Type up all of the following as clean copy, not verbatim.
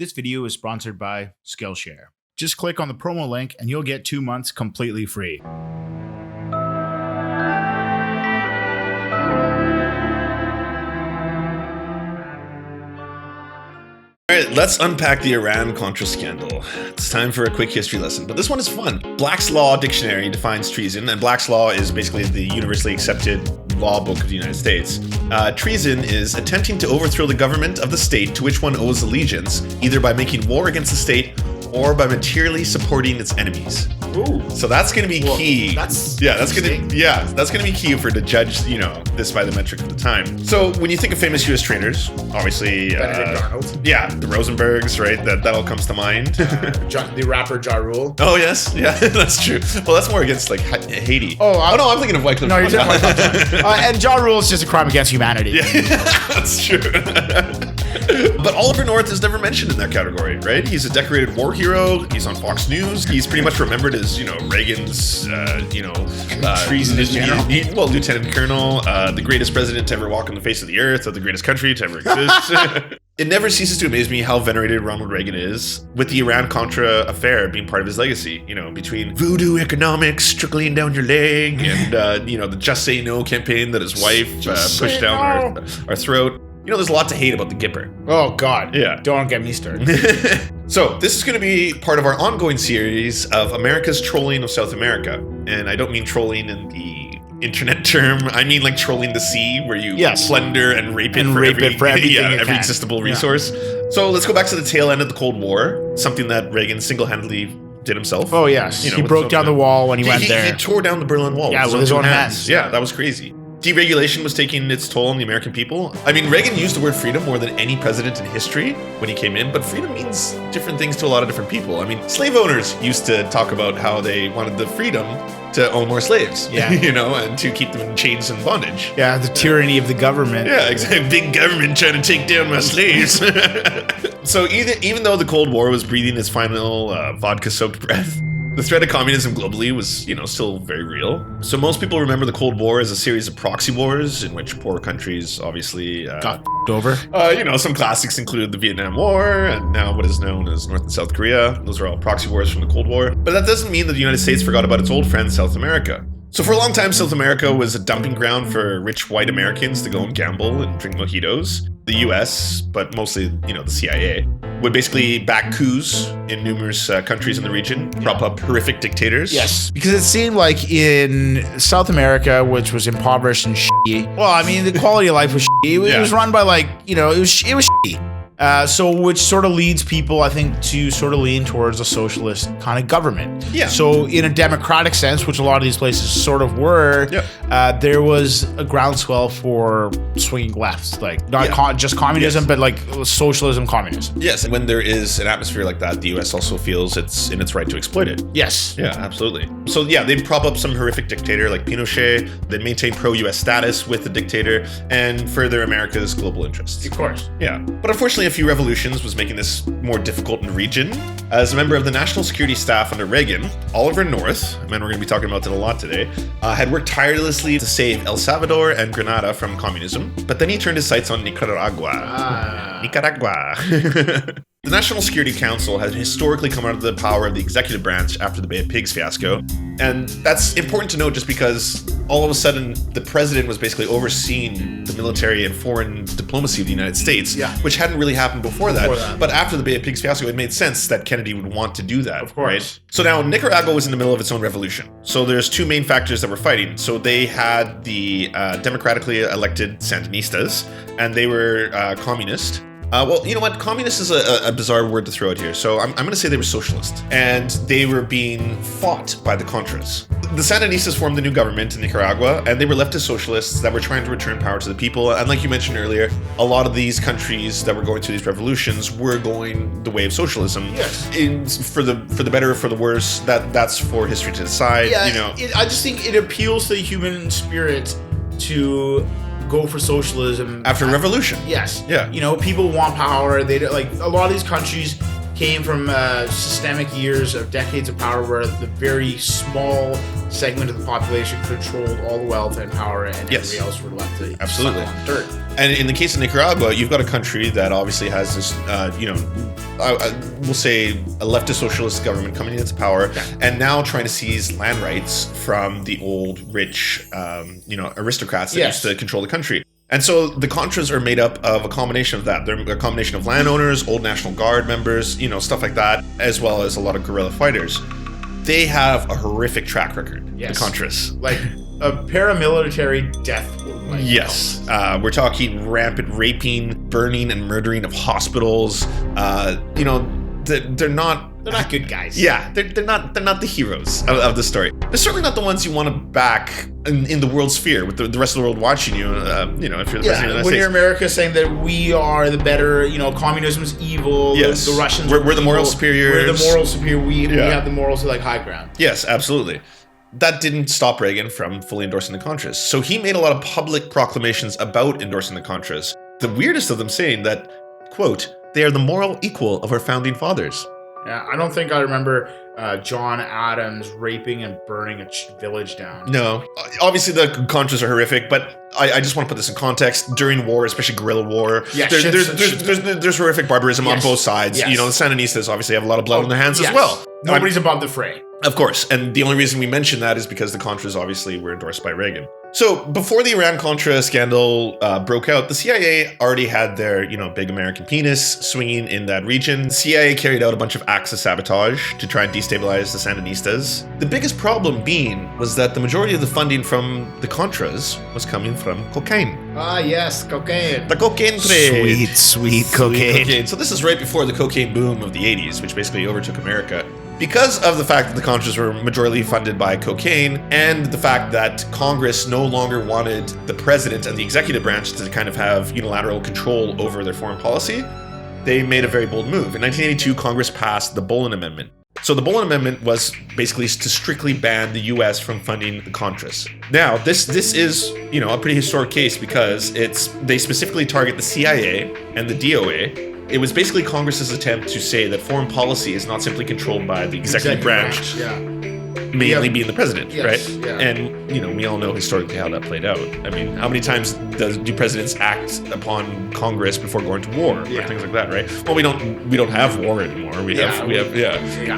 This video is sponsored by Skillshare. Just click on the promo link and you'll get 2 months completely free. All right, let's unpack the Iran Contra scandal. It's time for a quick history lesson, but this one is fun. Black's Law Dictionary defines treason, and Black's Law is basically the universally accepted law book of the United States. Treason is attempting to overthrow the government of the state to which one owes allegiance, either by making war against the state or by materially supporting its enemies. Ooh. So that's going to be key. That's going to be key for to judge, this by the metric of the time. So when you think of famous U.S. traitors, obviously, Benedict Arnold. Yeah, the Rosenbergs, right? That all comes to mind. The rapper Ja Rule. Oh yes, yeah, that's true. Well, that's more against like Haiti. Oh no, I'm thinking of Wycliffe. No, you're talking and Ja Rule is just a crime against humanity. Yeah, that's true. But Oliver North is never mentioned in that category, right? He's a decorated war hero. He's on Fox News. He's pretty much remembered as, Reagan's, treasonous general. Lieutenant Colonel, the greatest president to ever walk on the face of the earth, of the greatest country to ever exist. It never ceases to amaze me how venerated Ronald Reagan is, with the Iran-Contra affair being part of his legacy, between voodoo economics trickling down your leg and, the Just Say No campaign that his wife pushed down our throat. There's a lot to hate about the Gipper. Oh, God. Yeah. Don't get me started. So, this is going to be part of our ongoing series of America's trolling of South America. And I don't mean trolling in the internet term. I mean like trolling the sea, where you plunder and rape it for every existable resource. So, let's go back to the tail end of the Cold War, something that Reagan single-handedly did himself. Oh, yes. He broke down the wall when he went there. He tore down the Berlin Wall with his own hands. Yeah, that was crazy. Deregulation was taking its toll on the American people. I mean, Reagan used the word freedom more than any president in history when he came in, but freedom means different things to a lot of different people. I mean, slave owners used to talk about how they wanted the freedom to own more slaves, and to keep them in chains and bondage. Yeah, the tyranny of the government. Yeah, exactly. Big government trying to take down my slaves. So even though the Cold War was breathing its final vodka-soaked breath, the threat of communism globally was, still very real. So most people remember the Cold War as a series of proxy wars in which poor countries obviously got over. Some classics include the Vietnam War and now what is known as North and South Korea. Those are all proxy wars from the Cold War. But that doesn't mean that the United States forgot about its old friend, South America. So for a long time, South America was a dumping ground for rich white Americans to go and gamble and drink mojitos. The US, but mostly, the CIA, would basically back coups in numerous countries in the region, prop up horrific dictators. Yes, because it seemed like in South America, which was impoverished and shitty, well, I mean, the quality of life was shitty. It was run by it was shitty. Which sort of leads people, I think, to sort of lean towards a socialist kind of government. Yeah. So in a democratic sense, which a lot of these places sort of were, there was a groundswell for swinging left, like not just communism, but like socialism, communism. Yes, and when there is an atmosphere like that, the U.S. also feels it's in its right to exploit it. Yes. Yeah, absolutely. So they'd prop up some horrific dictator like Pinochet, they'd maintain pro-U.S. status with the dictator, and further America's global interests. Of course. Yeah. But unfortunately, a few revolutions was making this more difficult in the region. As a member of the National Security Staff under Reagan, Oliver North, a man we're going to be talking about it a lot today, had worked tirelessly to save El Salvador and Grenada from communism, but then he turned his sights on Nicaragua. The National Security Council has historically come under the power of the executive branch after the Bay of Pigs fiasco. And that's important to note just because all of a sudden the president was basically overseeing the military and foreign diplomacy of the United States, which hadn't really happened before that. But after the Bay of Pigs fiasco, it made sense that Kennedy would want to do that. Of course. Right? So now Nicaragua was in the middle of its own revolution. So there's two main factors that were fighting. So they had the democratically elected Sandinistas, and they were communist. Well, you know what? Communist is a bizarre word to throw out here. So I'm going to say they were socialist. And they were being fought by the Contras. The Sandinistas formed the new government in Nicaragua, and they were leftist socialists that were trying to return power to the people. And like you mentioned earlier, a lot of these countries that were going through these revolutions were going the way of socialism. Yes. For the better or for the worse, that's for history to decide. Yeah, I just think it appeals to the human spirit to go for socialism after revolution. Yes. Yeah. People want power. They like a lot of these countries came from systemic years of decades of power where the very small segment of the population controlled all the wealth and power, and everybody else were left to absolutely suck on dirt. And in the case of Nicaragua, you've got a country that obviously has this, we'll say a leftist socialist government coming into power and now trying to seize land rights from the old rich, aristocrats that used to control the country. And so the Contras are made up of a combination of that. They're a combination of landowners, old National Guard members, stuff like that, as well as a lot of guerrilla fighters. They have a horrific track record, the Contras. Like a paramilitary death. Yes. We're talking rampant raping, burning, and murdering of hospitals. They're not good guys. Yeah, they're not the heroes of the story. They're certainly not the ones you want to back in the world sphere with the rest of the world watching you. If you're the president of the United when States. you're America saying that we are the better, communism's evil. Yes, the Russians. We're the moral superiors. We're the moral superior. We have the morals like high ground. Yes, absolutely. That didn't stop Reagan from fully endorsing the Contras. So he made a lot of public proclamations about endorsing the Contras. The weirdest of them saying that, quote, "They are the moral equal of our founding fathers." Yeah, I don't think I remember John Adams raping and burning a village down. No. Obviously, the Contras are horrific, but I just want to put this in context. During war, especially guerrilla war, there's horrific barbarism on both sides. Yes. The Sandinistas obviously have a lot of blood on their hands as well. Nobody's above the fray. Of course. And the only reason we mention that is because the Contras obviously were endorsed by Reagan. So before the Iran-Contra scandal broke out, the CIA already had their, big American penis swinging in that region. The CIA carried out a bunch of acts of sabotage to try and destabilize the Sandinistas. The biggest problem was that the majority of the funding from the Contras was coming from cocaine. Ah, yes, cocaine. The cocaine trade. Sweet cocaine. So this is right before the cocaine boom of the 80s, which basically overtook America. Because of the fact that the Contras were majority funded by cocaine and the fact that Congress no longer wanted the president and the executive branch to kind of have unilateral control over their foreign policy, they made a very bold move. In 1982, Congress passed the Bolin Amendment. So the Bolin Amendment was basically to strictly ban the U.S. from funding the Contras. Now, this is, a pretty historic case because they specifically target the CIA and the DOA. It was basically Congress's attempt to say that foreign policy is not simply controlled by the executive branch, mainly being the president, right? Yeah. And, we all know historically how that played out. I mean, how many times do presidents act upon Congress before going to war or things like that, right? Well, we don't have war anymore. We have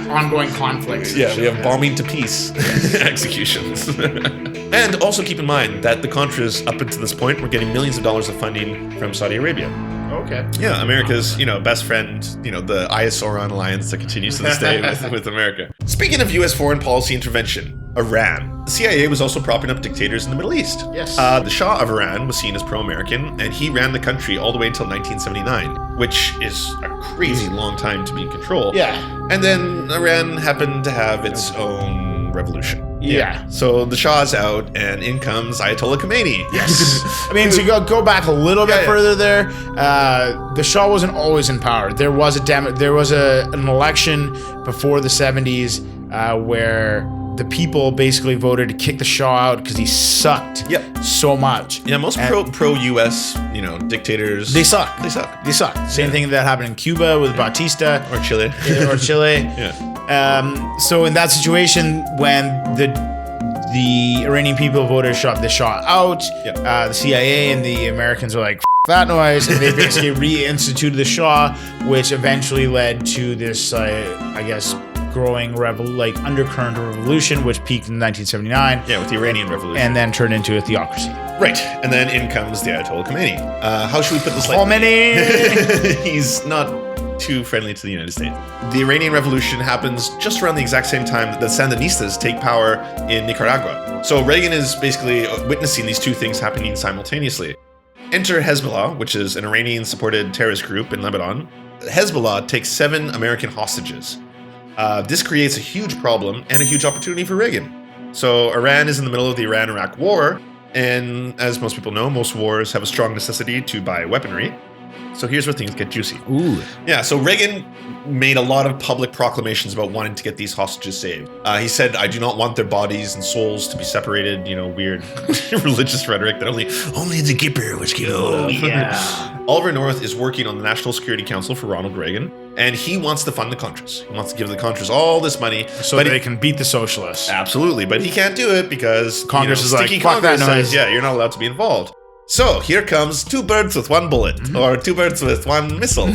ongoing conflicts. Yeah, we have bombing to peace executions. And also keep in mind that the Contras, up until this point, were getting millions of dollars of funding from Saudi Arabia. Okay. Yeah, America's, best friend, the Iosoran alliance that continues to this day with America. Speaking of U.S. foreign policy intervention, Iran. The CIA was also propping up dictators in the Middle East. Yes. The Shah of Iran was seen as pro-American, and he ran the country all the way until 1979, which is a crazy long time to be in control. Yeah. And then Iran happened to have its own revolution. Yeah. So the Shah's out, and in comes Ayatollah Khomeini. Yes. I mean, to go back a little bit further there, the Shah wasn't always in power. There was an election before the 70s where the people basically voted to kick the Shah out because he sucked so much. Yeah, most pro-US, dictators. They suck. They suck. Same thing that happened in Cuba with Batista. Or Chile. Yeah. So in that situation, when the Iranian people voted the Shah out, the CIA and the Americans were like, "F that noise," and they basically reinstituted the Shah, which eventually led to this, growing undercurrent of revolution, which peaked in 1979. Yeah, with the Iranian Revolution. And then turned into a theocracy. Right. And then in comes the Ayatollah Khomeini. How should we put this? Khomeini! He's not too friendly to the United States. The Iranian Revolution happens just around the exact same time that the Sandinistas take power in Nicaragua. So Reagan is basically witnessing these two things happening simultaneously. Enter Hezbollah, which is an Iranian-supported terrorist group in Lebanon. Hezbollah takes 7 American hostages. This creates a huge problem and a huge opportunity for Reagan. So Iran is in the middle of the Iran-Iraq war, and as most people know, most wars have a strong necessity to buy weaponry. So here's where things get juicy. Ooh. Yeah, so Reagan made a lot of public proclamations about wanting to get these hostages saved. He said, "I do not want their bodies and souls to be separated," weird religious rhetoric that only the Gipper was capable of. Yeah. Oliver North is working on the National Security Council for Ronald Reagan, and he wants to fund the Contras. He wants to give the Contras all this money. So they can beat the socialists. Absolutely, but he can't do it because Congress is like, sticky fuck that Congress noise. says, yeah, you're not allowed to be involved. So here comes two birds with one bullet, or two birds with one missile.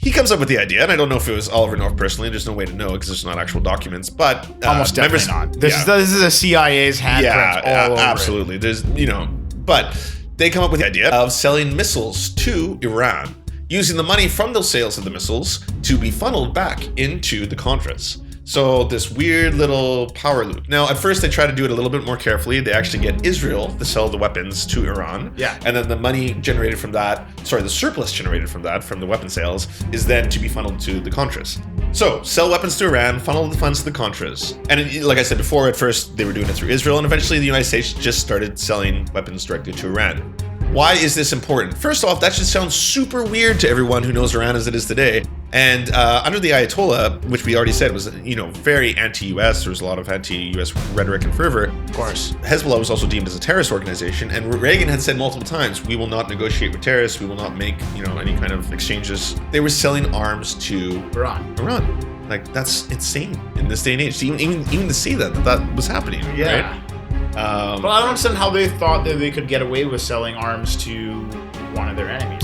He comes up with the idea, and I don't know if it was Oliver North personally. There's no way to know because there's not actual documents, but almost definitely not. This is a CIA's handprint all over absolutely. it. There's, but they come up with the idea of selling missiles to Iran, using the money from those sales of the missiles to be funneled back into the Contras. So this weird little power loop. Now, at first, they try to do it a little bit more carefully. They actually get Israel to sell the weapons to Iran. Yeah. And then the money generated from that, the surplus generated from that, from the weapon sales, is then to be funneled to the Contras. So, sell weapons to Iran, funnel the funds to the Contras. And like I said before, at first, they were doing it through Israel, and eventually the United States just started selling weapons directly to Iran. Why is this important? First off, that should sound super weird to everyone who knows Iran as it is today. And under the Ayatollah, which we already said was, very anti-US, there was a lot of anti-US rhetoric and fervor. Of course. Hezbollah was also deemed as a terrorist organization, and Reagan had said multiple times, we will not negotiate with terrorists, we will not make, any kind of exchanges. They were selling arms to Iran. Like, that's insane in this day and age. Even to see that was happening, yeah. Right? But I don't understand how they thought that they could get away with selling arms to one of their enemies.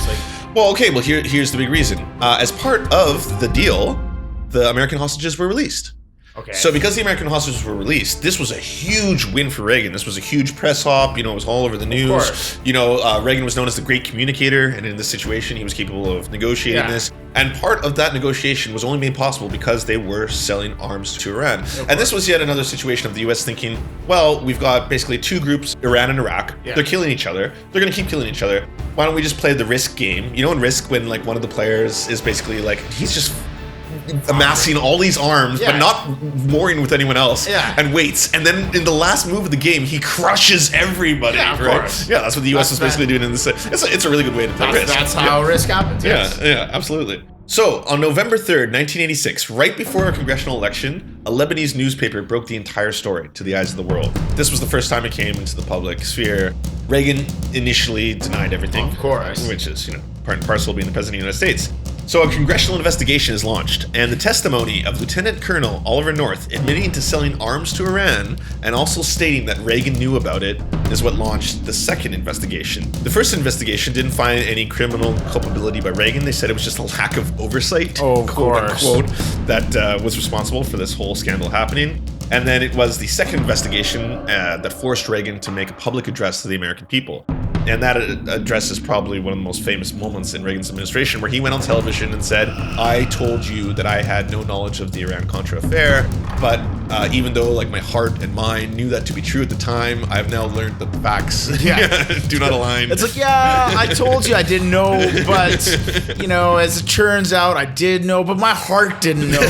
Here's the big reason. As part of the deal, the American hostages were released. Okay. So because the American hostages were released, this was a huge win for Reagan. This was a huge press hop. It was all over the news. Of course. Reagan was known as the great communicator, and in this situation, he was capable of negotiating this. And part of that negotiation was only made possible because they were selling arms to Iran. And this was yet another situation of the U.S. thinking, well, we've got basically two groups, Iran and Iraq. Yeah. They're killing each other. They're going to keep killing each other. Why don't we just play the Risk game? In Risk, when one of the players is basically he's just amassing all these arms, but not warring with anyone else, and waits. And then in the last move of the game, he crushes everybody. Yeah, of course. Yeah, that's what the U.S. was basically doing in this. It's a really good way to play Risk. That's how Risk happens. Yes. Yeah, absolutely. So, on November 3rd, 1986, right before a congressional election, a Lebanese newspaper broke the entire story to the eyes of the world. This was the first time it came into the public sphere. Reagan initially denied everything. Of course. Which is, part and parcel of being the President of the United States. So a congressional investigation is launched, and the testimony of Lieutenant Colonel Oliver North admitting to selling arms to Iran and also stating that Reagan knew about it is what launched the second investigation. The first investigation didn't find any criminal culpability by Reagan. They said it was just a lack of oversight, quote unquote, that was responsible for this whole scandal happening. And then it was the second investigation that forced Reagan to make a public address to the American people. And that address is probably one of the most famous moments in Reagan's administration, where he went on television and said, I told you that I had no knowledge of the Iran-Contra affair, but even though my heart and mind knew that to be true at the time, I've now learned that the facts do not align. It's I told you I didn't know, but, as it turns out, I did know, but my heart didn't know.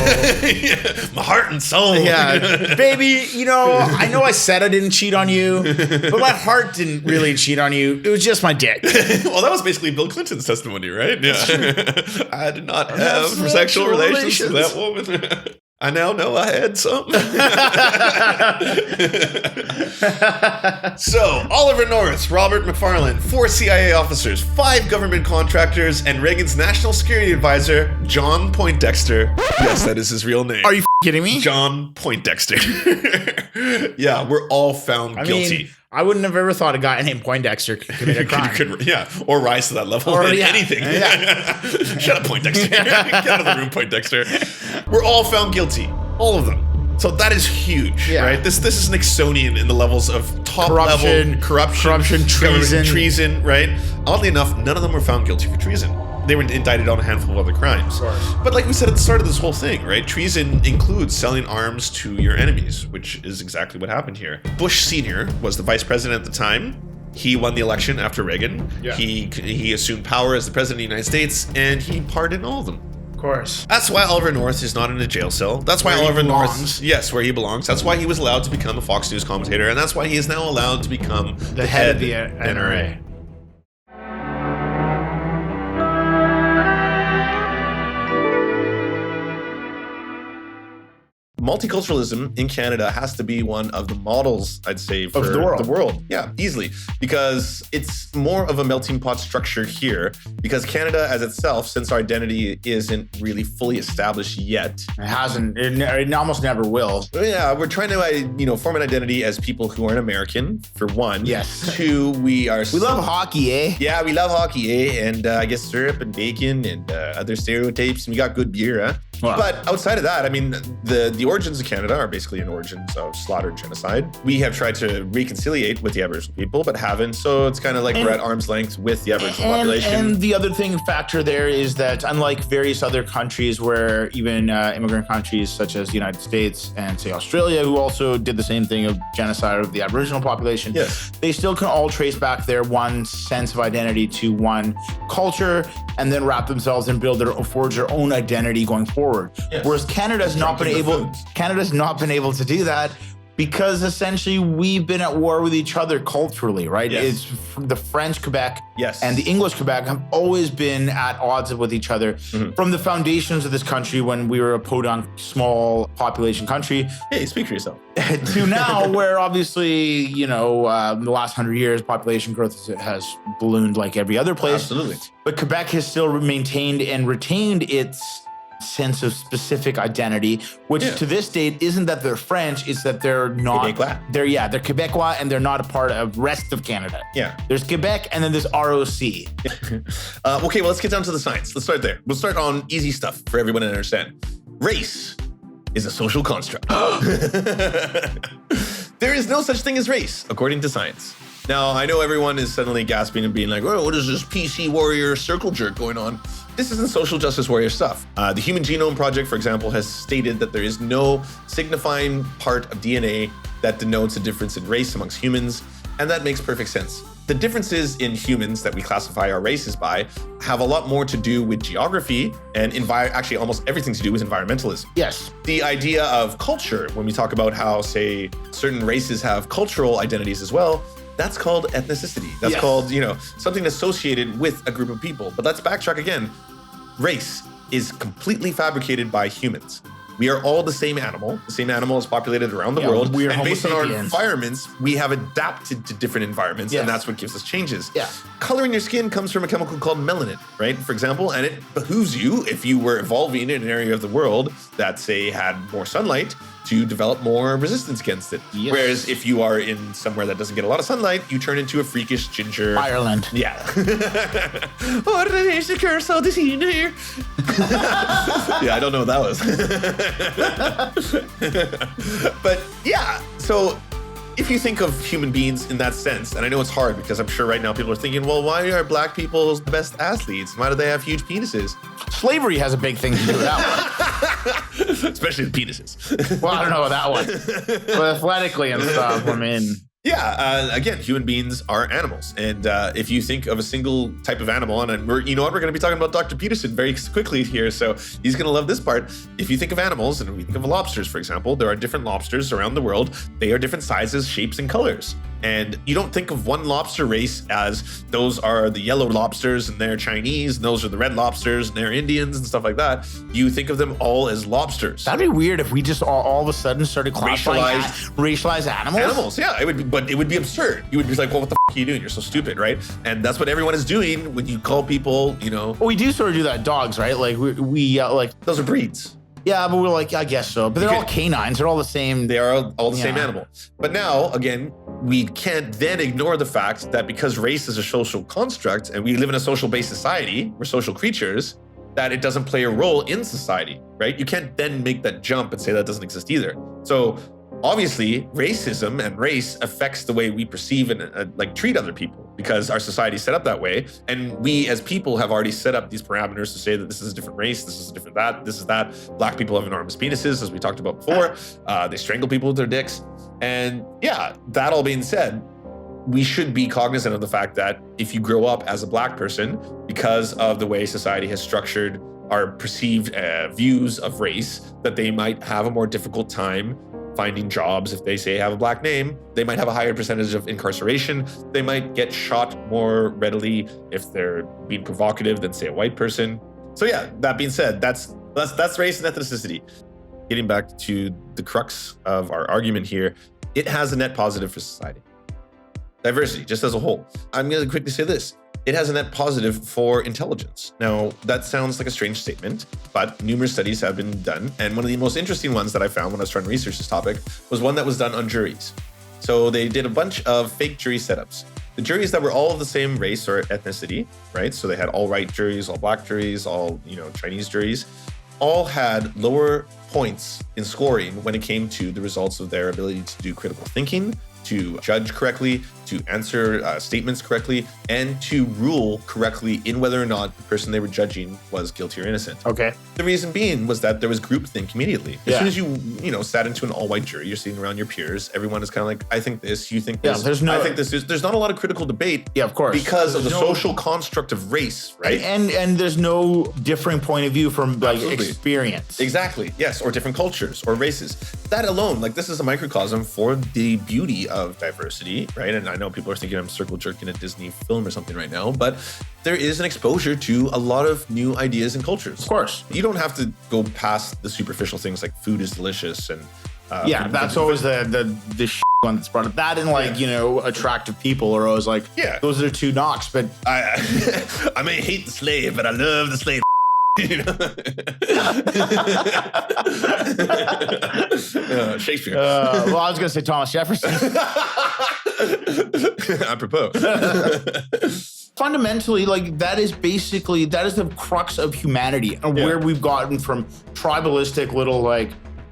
My heart and soul. Yeah, baby, I know I said I didn't cheat on you, but my heart didn't really cheat on you. It was just my dick. Well, that was basically Bill Clinton's testimony, right? Yeah. I did not have sexual relations with that woman. I now know I had some. So, Oliver North, Robert McFarlane, 4 CIA officers, 5 government contractors, and Reagan's national security advisor, John Poindexter. Yes, that is his real name. Are you kidding me? John Poindexter. Yeah, we're all found guilty. I wouldn't have ever thought a guy named Poindexter could commit a crime. Or rise to that level or anything. Yeah. Shut up, Poindexter. Get out of the room, Poindexter. We're all found guilty. All of them. So that is huge, right? This is Nixonian in the levels of top level corruption, treason, right? Oddly enough, none of them were found guilty for treason. They were indicted on a handful of other crimes. But like we said at the start of this whole thing, right? Treason includes selling arms to your enemies, which is exactly what happened here. Bush Sr. was the vice president at the time. He won the election after Reagan. Yeah. He assumed power as the president of the United States, and he pardoned all of them. Of course. That's why Oliver North is not in a jail cell. That's why Oliver North, where he belongs. That's why he was allowed to become a Fox News commentator, and that's why he is now allowed to become the head of the NRA. multiculturalism in Canada has to be one of the models, I'd say, for the world. Yeah, easily. Because it's more of a melting pot structure here. Because Canada as itself, since our identity isn't really fully established yet. It hasn't. It almost never will. Yeah, we're trying to, form an identity as people who aren't American, for one. Yes. Two, we love hockey, eh? Yeah, we love hockey, eh? And I guess syrup and bacon and other stereotypes. And we got good beer, huh? Wow. But outside of that, I mean, the origins of Canada are basically in origins of slaughter and genocide. We have tried to reconciliate with the Aboriginal people, but haven't. So it's kind of like we're at arm's length with the Aboriginal population. And the other factor there is that unlike various other countries where even immigrant countries such as the United States and say Australia, who also did the same thing of genocide of the Aboriginal population, yes, they still can all trace back their one sense of identity to one culture and then wrap themselves and forge their own identity going forward. Yes. Whereas Canada's not been able to do that because essentially we've been at war with each other culturally, right? Yes. It's the French Quebec yes, and the English Quebec have always been at odds with each other from the foundations of this country when we were a podunk small population country. Hey, speak for yourself. To now where obviously, in the last 100 years, population growth has ballooned like every other place. Absolutely. But Quebec has still maintained and retained its sense of specific identity, which to this date isn't that they're French, it's that they're not. Quebecois. They're Quebecois and they're not a part of rest of Canada. Yeah. There's Quebec and then there's ROC. Okay, well, let's get down to the science. Let's start there. We'll start on easy stuff for everyone to understand. Race is a social construct. There is no such thing as race, according to science. Now, I know everyone is suddenly gasping and being like, oh, what is this PC warrior circle jerk going on? This isn't social justice warrior stuff. The Human Genome Project, for example, has stated that there is no signifying part of DNA that denotes a difference in race amongst humans, and that makes perfect sense. The differences in humans that we classify our races by have a lot more to do with geography and actually almost everything to do with environmentalism. Yes. The idea of culture, when we talk about how, say, certain races have cultural identities as well, that's called ethnicity. That's called, something associated with a group of people. But let's backtrack again. Race is completely fabricated by humans. We are all the same animal. The same animal is populated around the world. We are and based on our Homo sapiens. environments, we have adapted to different environments, and that's what gives us changes. Yeah. Color in your skin comes from a chemical called melanin, right? For example, and it behooves you, if you were evolving in an area of the world that, say, had more sunlight, to develop more resistance against it. Yes. Whereas if you are in somewhere that doesn't get a lot of sunlight, you turn into a freakish ginger. Ireland. Yeah. What is the curse of the scene here? Yeah, I don't know what that was. But yeah, so if you think of human beings in that sense, and I know it's hard because I'm sure right now people are thinking, well, why are black people the best athletes? Why do they have huge penises? Slavery has a big thing to do with that one. Especially the penises. Well, I don't know about that one. But athletically and stuff, I mean... Yeah, again, human beings are animals. And if you think of a single type of animal, and we're going to be talking about Dr. Peterson very quickly here, so he's going to love this part. If you think of animals, and we think of lobsters, for example, there are different lobsters around the world. They are different sizes, shapes, and colors. And you don't think of one lobster race as those are the yellow lobsters and they're Chinese, and those are the red lobsters and they're Indians and stuff like that. You think of them all as lobsters. That'd be weird if we just all of a sudden started classifying racialized animals. Animals, yeah. It would be, but it would be absurd. You would be like, well, what the f are you doing? You're so stupid, right? And that's what everyone is doing when you call people, Well, we do sort of do that dogs, right? Like we like... Those are breeds. Yeah, but we're like, I guess so. But they're all canines. They're all the same. They are all the same animal. But now, again, we can't then ignore the fact that because race is a social construct and we live in a social-based society, we're social creatures, that it doesn't play a role in society, right? You can't then make that jump and say that doesn't exist either. So obviously, racism and race affects the way we perceive and treat other people because our society is set up that way. And we as people have already set up these parameters to say that this is a different race, this is a different that, this is that. Black people have enormous penises, as we talked about before. They strangle people with their dicks. And yeah, that all being said, we should be cognizant of the fact that if you grow up as a black person, because of the way society has structured our perceived views of race, that they might have a more difficult time finding jobs. If they say have a black name, they might have a higher percentage of incarceration. They might get shot more readily if they're being provocative than, say, a white person. So yeah, that being said, that's race and ethnicity. getting back to the crux of our argument here, it has a net positive for society. Diversity, just as a whole. I'm going to quickly say this. It has a net positive for intelligence. Now, that sounds like a strange statement, but numerous studies have been done. And one of the most interesting ones that I found when I was trying to research this topic was one that was done on juries. So they did a bunch of fake jury setups. The juries that were all of the same race or ethnicity, right? So they had all white juries, all black juries, all, Chinese juries, all had lower points in scoring when it came to the results of their ability to do critical thinking, to judge correctly, to answer statements correctly, and to rule correctly in whether or not the person they were judging was guilty or innocent. Okay. The reason being was that there was groupthink immediately. As soon as you, sat into an all-white jury, you're sitting around your peers. Everyone is kind of like, I think this, you think this. I think this. There's not a lot of critical debate. Yeah, of course. Because of the social construct of race, right? And there's no differing point of view from experience. Exactly. Yes, or different cultures or races. That alone, this is a microcosm for the beauty of diversity, right? And I know people are thinking I'm circle jerking a Disney film or something right now, but there is an exposure to a lot of new ideas and cultures. Of course. You don't have to go past the superficial things like food is delicious and that's always the one that's brought up. That and attractive people are always like, those are two knocks. But I may hate the slave, but I love the slave. Shakespeare. Well, I was going to say Thomas Jefferson. Apropos. Fundamentally, that is the crux of humanity and where we've gotten from tribalistic little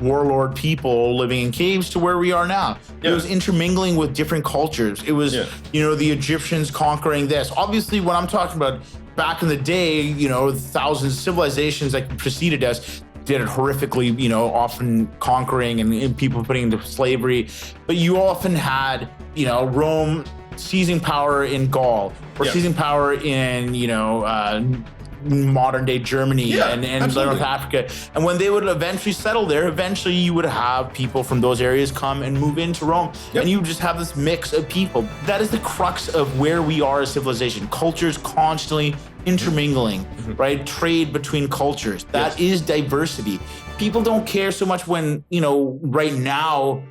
warlord people living in caves to where we are now. It was intermingling with different cultures. It was, the Egyptians conquering this. Obviously, what I'm talking about back in the day, thousands of civilizations that preceded us did it horrifically, often conquering and people putting into slavery. But you often had, Rome seizing power in Gaul or seizing power in, modern day Germany and North Africa. And when they would eventually settle there, eventually you would have people from those areas come and move into Rome. And you just have this mix of people. That is the crux of where we are as civilization. Cultures constantly intermingling, right? Trade between cultures. That is diversity. People don't care so much when, right now,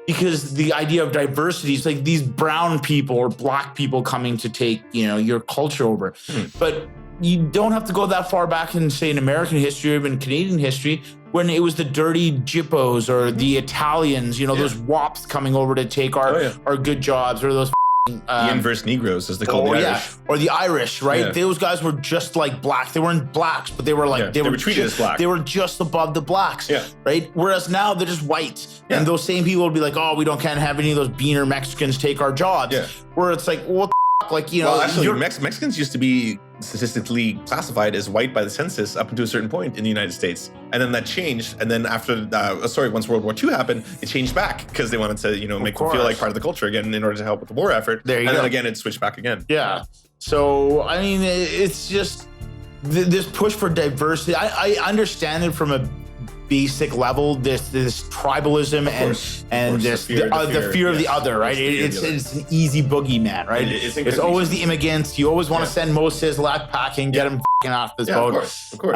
because the idea of diversity is these brown people or black people coming to take, your culture over. But you don't have to go that far back in, say, in American history or even Canadian history, when it was the dirty Gippos or the Italians, those wops coming over to take our good jobs, or those the inverse Negroes, as they call the Irish. Or the Irish, right? Those guys were just like black. They weren't blacks, but they were they were treated as black. They were just above the blacks, right? Whereas now they're just white. And those same people would be like, oh, we can't have any of those beaner Mexicans take our jobs. Where it's like, what the fuck? Well, actually, Mexicans used to be statistically classified as white by the census up to a certain point in the United States. And then that changed. And then after, once World War II happened, it changed back because they wanted to, make them feel like part of the culture again in order to help with the war effort. Then again, it switched back again. Yeah. So, I mean, it's just this push for diversity. I understand it from a basic level, this tribalism and this the fear of the other, right? It's an easy boogeyman, right? It's always the immigrants. You always want to send Moses packing, get him off this boat. Of course.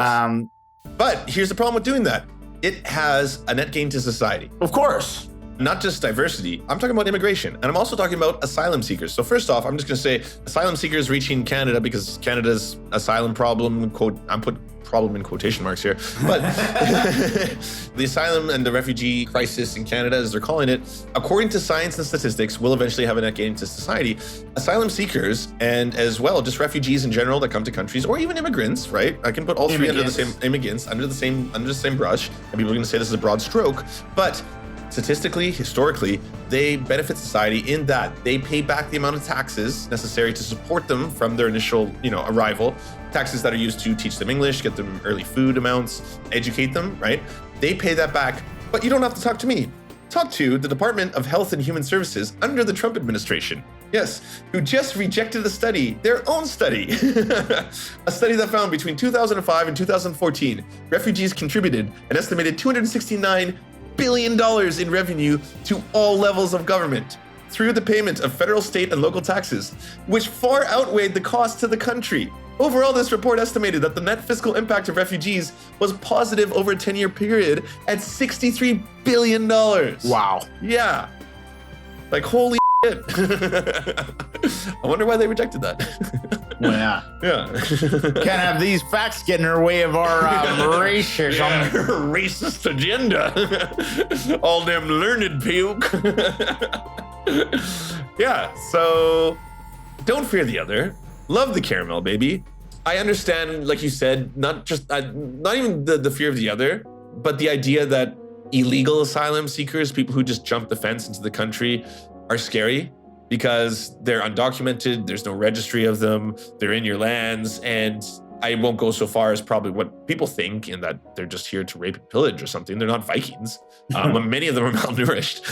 But here's the problem with doing that. It has a net gain to society. Of course. Not just diversity. I'm talking about immigration. And I'm also talking about asylum seekers. So first off, I'm just going to say asylum seekers reaching Canada because Canada's asylum problem, I'm put problem in quotation marks here, but the asylum and the refugee crisis in Canada, as they're calling it, according to science and statistics, will eventually have a net gain to society. Asylum seekers and as well just refugees in general that come to countries, or even immigrants, right? I can put all three under the same immigrants, under the same brush, and people are going to say this is a broad stroke, but statistically, historically, they benefit society in that they pay back the amount of taxes necessary to support them from their initial, arrival. Taxes that are used to teach them English, get them early food amounts, educate them, right? They pay that back, but you don't have to talk to me. Talk to the Department of Health and Human Services under the Trump administration. Yes, who just rejected a study, their own study. A study that found between 2005 and 2014, refugees contributed an estimated $269 billion in revenue to all levels of government through the payment of federal, state, and local taxes, which far outweighed the cost to the country. Overall, this report estimated that the net fiscal impact of refugees was positive over a 10-year period at $63 billion. Wow. Yeah. Like, holy shit. I wonder why they rejected that. Well, yeah. Yeah. Can't have these facts get in our way of our racism. Yeah, racist agenda. All them learned puke. Yeah, so don't fear the other. Love the caramel, baby. I understand, like you said, not even the fear of the other, but the idea that illegal asylum seekers, people who just jump the fence into the country, are scary because they're undocumented. There's no registry of them. They're in your lands. And I won't go so far as probably what people think in that they're just here to rape and pillage or something. They're not Vikings. Many of them are malnourished.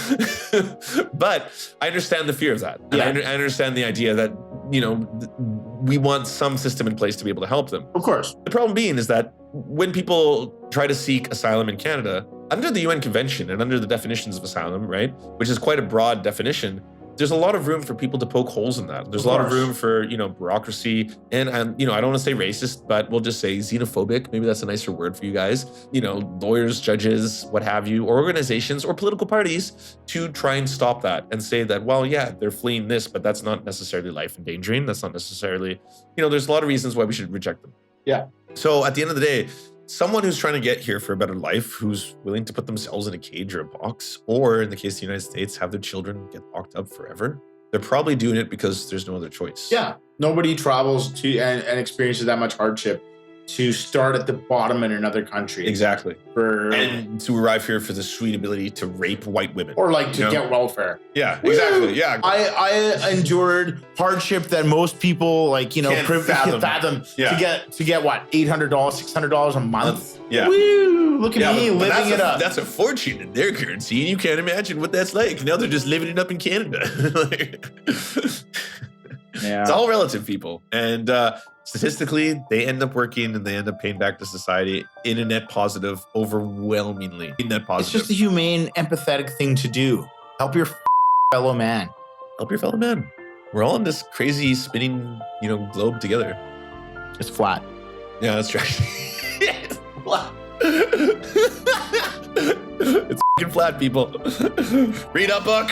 But I understand the fear of that. Yeah. And I understand the idea that, you know, we want some system in place to be able to help them. Of course. The problem being is that when people try to seek asylum in Canada, under the UN Convention and under the definitions of asylum, right, which is quite a broad definition, there's a lot of room for people to poke holes in that. There's a lot of room for, you know, bureaucracy and, you know, I don't want to say racist, but we'll just say xenophobic. Maybe that's a nicer word for you guys. You know, lawyers, judges, what have you, or organizations or political parties to try and stop that and say that, well, yeah, they're fleeing this, but that's not necessarily life endangering. That's not necessarily, you know, there's a lot of reasons why we should reject them. Yeah. So at the end of the day, someone who's trying to get here for a better life, who's willing to put themselves in a cage or a box, or in the case of the United States, have their children get locked up forever, they're probably doing it because there's no other choice. Yeah. Nobody travels to and experiences that much hardship to start at the bottom in another country. Exactly. And to arrive here for the sweet ability to rape white women. Or like to get welfare. Yeah, exactly. Yeah. I endured hardship that most people like, you know, Can't fathom. to get what, $800, $600 a month. Yeah. Woo! Look at me living it up. That's a fortune in their currency, and you can't imagine what that's like. Now they're just living it up in Canada. Yeah. It's all relative, people. And statistically, they end up working and they end up paying back to society in a net positive, overwhelmingly net positive. It's just a humane, empathetic thing to do. Help your fellow man. Help your fellow man. We're all in this crazy spinning, you know, globe together. It's flat. Yeah, that's right. It's flat. It's fucking flat, people. Read a book.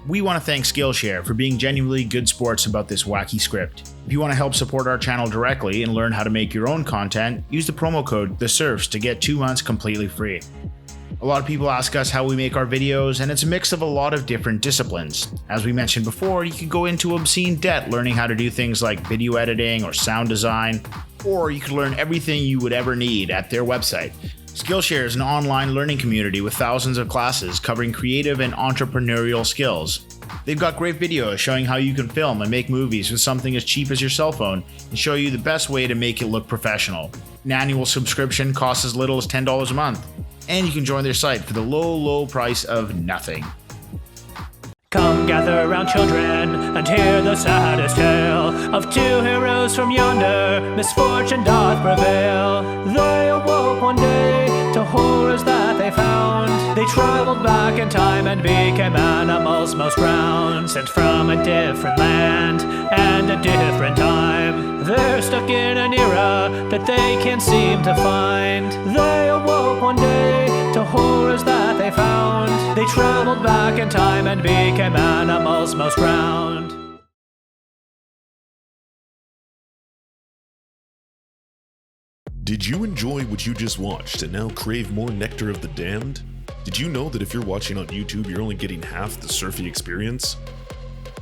We want to thank Skillshare for being genuinely good sports about this wacky script. If you want to help support our channel directly and learn how to make your own content, use the promo code The Serfs to get 2 months completely free. A lot of people ask us how we make our videos, and it's a mix of a lot of different disciplines. As we mentioned before, you can go into obscene debt learning how to do things like video editing or sound design, or you can learn everything you would ever need at their website. Skillshare is an online learning community with thousands of classes covering creative and entrepreneurial skills. They've got great videos showing how you can film and make movies with something as cheap as your cell phone and show you the best way to make it look professional. An annual subscription costs as little as $10 a month, and you can join their site for the low price of nothing. Come gather round children and hear the saddest tale of two heroes from yonder, misfortune doth prevail. They awoke one day to horrors that they found. They traveled back in time and became animals most round, sent from a different land and a different time. They're stuck in an era that they can't seem to find. They awoke one day to horrors that they found. They traveled back in time and became animals most round. Did you enjoy what you just watched and now crave more Nectar of the Damned? Did you know that if you're watching on YouTube, you're only getting half the surfy experience?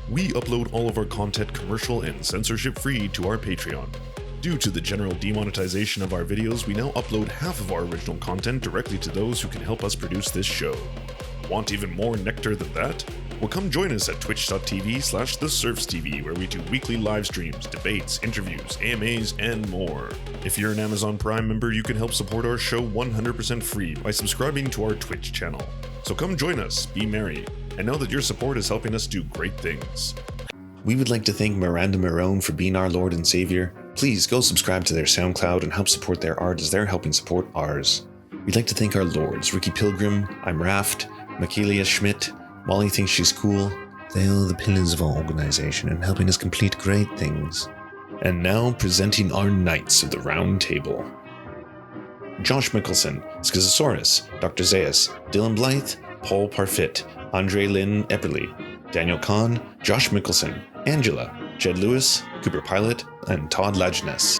We upload all of our content commercial and censorship free to our Patreon. Due to the general demonetization of our videos, we now upload half of our original content directly to those who can help us produce this show. Want even more nectar than that? Well, come join us at twitch.tv/TheSerfsTV, where we do weekly live streams, debates, interviews, AMAs, and more. If you're an Amazon Prime member, you can help support our show 100% free by subscribing to our Twitch channel. So come join us, be merry, and know that your support is helping us do great things. We would like to thank Miranda Marone for being our Lord and Savior. Please go subscribe to their SoundCloud and help support their art as they're helping support ours. We'd like to thank our lords, Ricky Pilgrim, I'm Raft, Michaelia Schmidt, Molly Thinks She's Cool, They are the pillars of our organization and helping us complete great things. And now presenting our Knights of the Round Table. Josh Mickelson, Schizosaurus, Dr. Zayas, Dylan Blythe, Paul Parfit, Andre Lynn Epperly, Daniel Kahn, Josh Mickelson, Angela, Jed Lewis, Cooper Pilot, and Todd Lajeunesse.